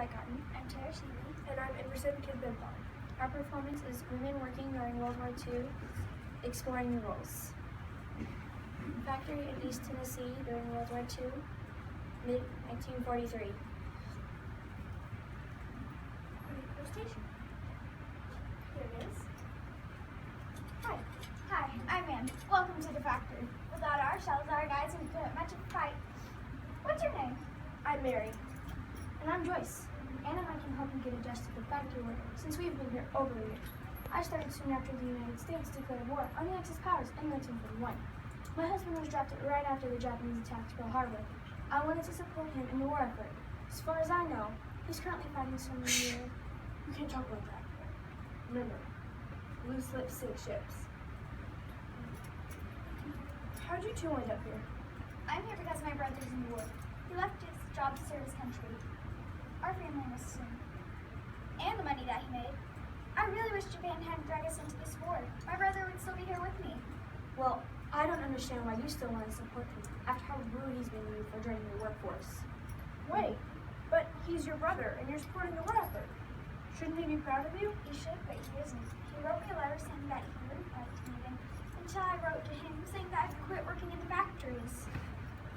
Cotton. I'm Tara Sheely. And I'm Emerson Kidbenthal. Our performance is Women Working During World War II, Exploring New Roles. Factory in East Tennessee during World War II, mid-1943. Station. Here it is. Hi, I'm Ann. Welcome to the factory. Without our shells, our guys wouldn't put up much of a fight. What's your name? I'm Mary. And I'm Joyce. Ann and I can help you get adjusted to factory work since we've been here over a year. I started soon after the United States declared war on the Axis powers in 1941. My husband was drafted right after the Japanese attacked Pearl Harbor. I wanted to support him in the war effort. As far as I know, he's currently fighting somewhere near. You can't talk about that. Remember, loose lips sink ships. How'd you two end up here? I'm here because my brother's in the war. He left his job to serve his country. Our family missed him. And the money that he made. I really wish Japan hadn't dragged us into this war. My brother would still be here with me. Well, I don't understand why you still want to support him after how rude he's been to you for joining the workforce. Wait, but he's your brother and you're supporting the war effort. Shouldn't he be proud of you? He should, but he isn't. He wrote me a letter saying that he wouldn't like to meet him until I wrote to him saying that I'd quit working in the factories.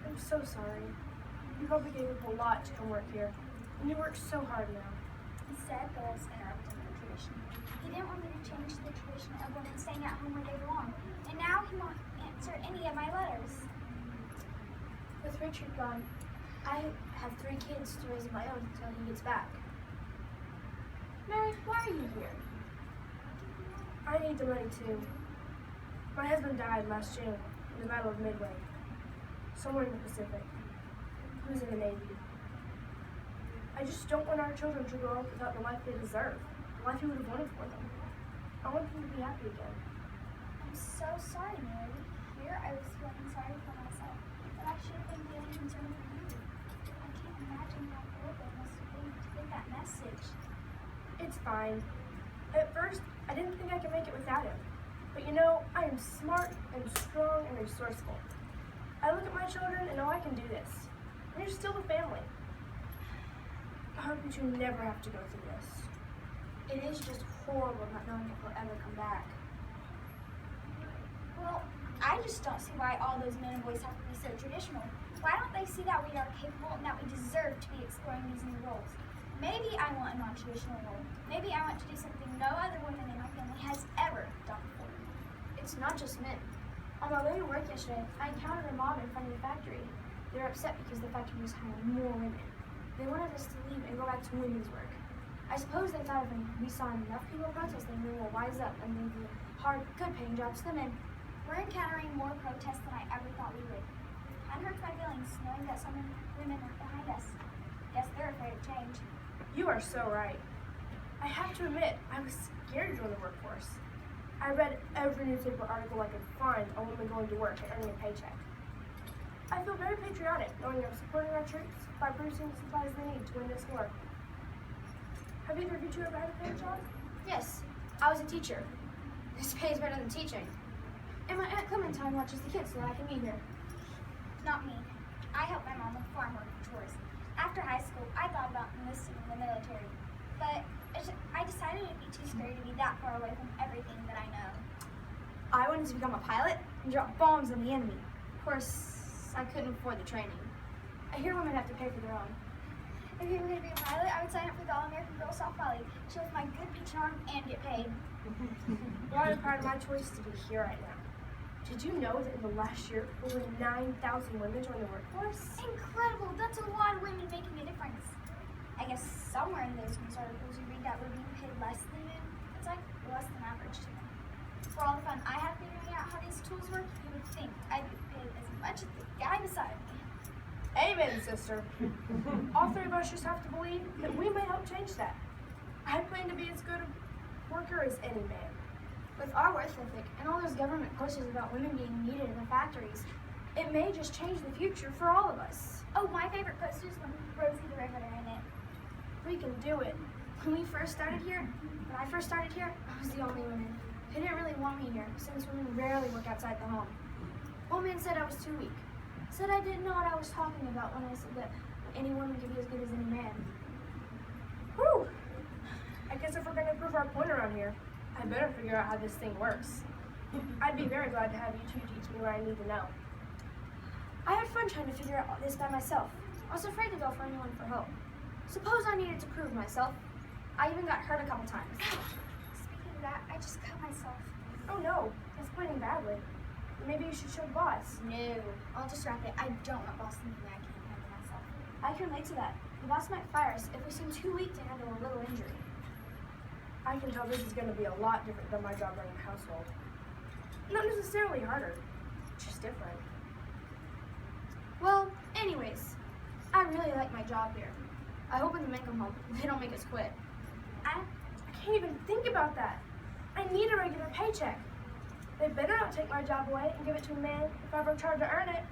I'm so sorry. You probably gave up a lot to come work here, and you work so hard now. He said that I was interrupting the tradition. He didn't want me to change the tradition of women staying at home where they belong, and now he won't answer any of my letters. With Richard gone, I have 3 kids to raise of my own until he gets back. Mary, why are you here? I need the money too. My husband died last June in the Battle of Midway, somewhere in the Pacific. He was in the Navy. I just don't want our children to grow up without the life they deserve, the life we would have wanted for them. I want them to be happy again. I'm so sorry, Mary. Here I was feeling sorry for myself, but I should have been feeling concerned for you. I can't imagine how horrible it must have been to get that message. It's fine. At first, I didn't think I could make it without him. But you know, I am smart and strong and resourceful. I look at my children and know I can do this. And you're still a family. I hope that you never have to go through this. It is just horrible not knowing if he'll ever come back. Well, I just don't see why all those men and boys have to be so traditional. Why don't they see that we are capable and that we deserve to be exploring these new roles? Maybe I want a non-traditional role. Maybe I want to do something no other woman in my family has ever done before. It's not just men. On my way to work yesterday, I encountered a mob in front of the factory. They were upset because the factory was hiring more women. They wanted us to leave and go back to women's work. I suppose they thought if we saw enough people protesting, we will wise up and leave the hard, good-paying jobs to the men. We're encountering more protests than I ever thought we would. It hurts my feelings knowing that some women are behind us. Guess they're afraid of change. You are so right. I have to admit, I was scared to join the workforce. I read every newspaper article I could find on women going to work and earning a paycheck. I feel very patriotic knowing I'm supporting our troops by producing the supplies they need to win this war. Have either of you two ever had a paid job? Yes, I was a teacher. This pays better than teaching. And my Aunt Clementine watches the kids so that I can be here. Not me. I help my mom with farm work and chores. After high school, I thought about enlisting in the military, but I decided it'd be too scary to be that far away from everything that I know. I wanted to become a pilot and drop bombs on the enemy. Of course, I couldn't afford the training. I hear women have to pay for their own. If you were going to be a pilot, I would sign up for the All-American Girl Softball League, show off my good beach arm, and get paid. Well, I'm proud of my choice to be here right now. Did you know that in the last year, over 9,000 women joined the workforce? Incredible! That's a lot of women making a difference. I guess somewhere in those news articles you read that we're being paid less than men. It's like less than average to them. For all the fun I have figuring out how these tools work, you would think I'd be paid as much as the guy beside me. Amen, sister. All 3 of us just have to believe that we may help change that. I plan to be as good a worker as any man. With our work ethic and all those government posters about women being needed in the factories, it may just change the future for all of us. Oh, my favorite poster is when Rosie the Riveter in it. We can do it. When I first started here, I was the only woman. They didn't really want me here, since women rarely work outside the home. One man said I was too weak. Said I didn't know what I was talking about when I said that any woman could be as good as any man. guess if we're going to prove our point around here, I better figure out how this thing works. I'd be very glad to have you two teach me what I need to know. I had fun trying to figure out all this by myself. I was afraid to go for anyone for help. Suppose I needed to prove myself. I even got hurt a couple times. Speaking of that, I just cut myself. Oh no, that's pointing badly. Maybe you should show the boss. No, I'll distract it. I don't want boss thinking I can't handle myself. I can relate to that. The boss might fire us if we seem too weak to handle a little injury. I can tell this is going to be a lot different than my job running a household. Not necessarily harder, just different. Well, anyways, I really like my job here. I hope when the men come home, they don't make us quit. I can't even think about that. I need a regular paycheck. They better not take my job away and give it to a man if I work hard to earn it.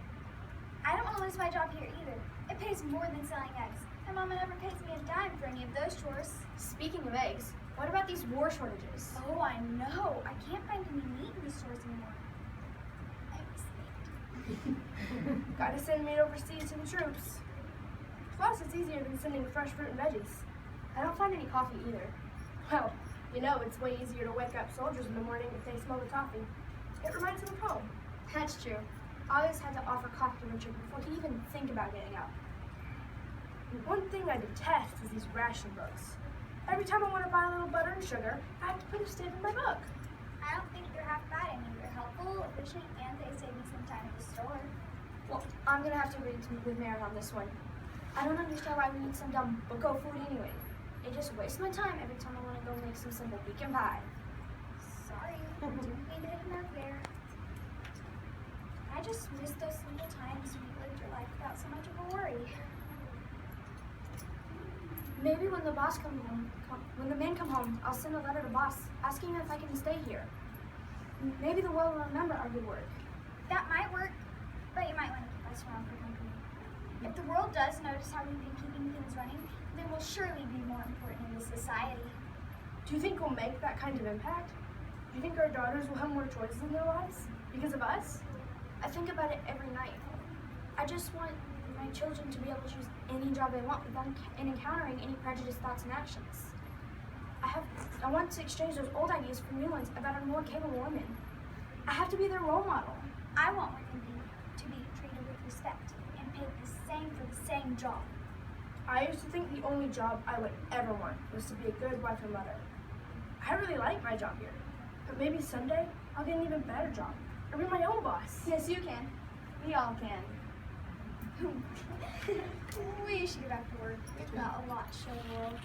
I don't want to lose my job here either. It pays more than selling eggs. My mama never pays me a dime for any of those chores. Speaking of eggs, what about these war shortages? Oh, I know. I can't find any meat in the stores anymore. Eggs, meat. Gotta send meat overseas to the troops. Plus, it's easier than sending fresh fruit and veggies. I don't find any coffee either. Well, you know, it's way easier to wake up soldiers in the morning if they smell the coffee. It reminds them of home. That's true. I always had to offer coffee to Richard before he even think about getting up. One thing I detest is these ration books. Every time I want to buy a little butter and sugar, I have to put a stamp in my book. I don't think they're half bad. I mean, they're helpful, efficient, and they save me some time at the store. Well, I'm gonna have to agree with Mary on this one. I don't understand why we need some dumb bucko food anyway. It just wastes my time every time I want to go make some simple pecan pie. Sorry, didn't mean to hit a nerve there. I just miss those simple times when you lived your life without so much of a worry. Maybe when the boss comes home, when the men come home, I'll send a letter to boss asking if I can stay here. Maybe the world will remember our good work. That might work, but you might want to keep us around for company. If the world does notice how we've been keeping things running, then we'll surely be more important in this society. Do you think we'll make that kind of impact? Do you think our daughters will have more choices in their lives because of us? I think about it every night. I just want my children to be able to choose any job they want without encountering any prejudiced thoughts and actions. I want to exchange those old ideas for new ones about a more capable women. I have to be their role model. I want women to be treated with respect and paid the same for the same job. I used to think the only job I would ever want was to be a good wife and mother. I really like my job here, but maybe someday I'll get an even better job or be my own boss. Yes, you can. We all can. We should get back to work. We've got a lot to show the world.